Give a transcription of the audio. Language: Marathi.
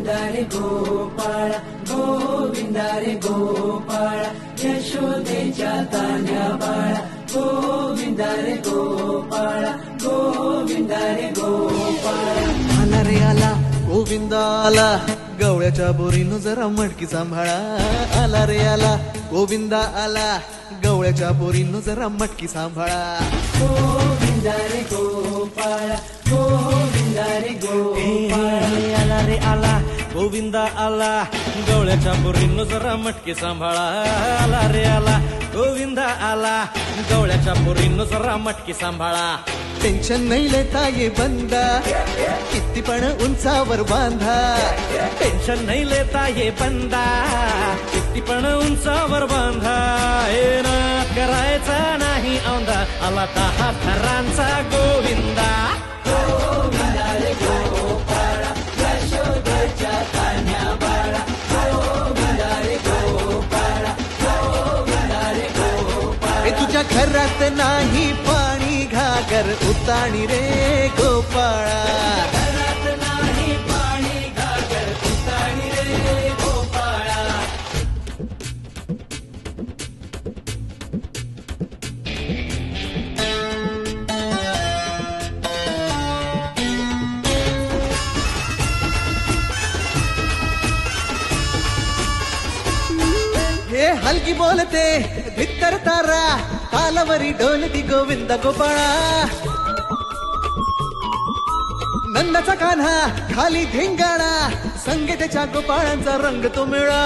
गोविंदा रे गोपाळा गोविंदा रे गोपाळा यशोदेच्या तान्ह्या बाळा गोविंदा रे गोपाळा गोविंदा रे गोपाळा आला रे आला गोविंदा आला गवळ्याच्या बोरीनं जरा मटकी सांभाळा आला रे आला गोविंदा आला गवळ्याच्या बोरीनं जरा मटकी सांभाळा गोविंदा रे गोपाळा गोविंदा रे गोपाळा आला रे आला गोविंदा आला गवळ्याच्या बोरीनं जरा मटकी सांभाळा आला रे आला गोविंदा आला गवळ्याच्या बोरीनं जरा मटकी सांभाळा टेन्शन नाही लेता ये बंदा किती पण उंचावर बांधा टेन्शन नाही लेता ये बंदा किती पण उंचावर बांधा हे ना करायचा नाही औंदा आला 10 थरांचा गोविंदा गोविंदा रे गोपाळा यशोदेच्या तान्ह्या बाळा गोविंदा रे गोपाळा गोविंदा रे गोपाळा हे तुझ्या घरात नाही पाणी घागर उताणी रे गोपाळा घरात नाही पाणी घागर उताणी रे गोपाळा हे हलकी बोलते भित्तर तारा तालावरी डोलती गोविंद गोपाळा नंदाचा कान्हा खाली धिंगाणा संगीताच्या गोपाळांचा रंग तो मिळा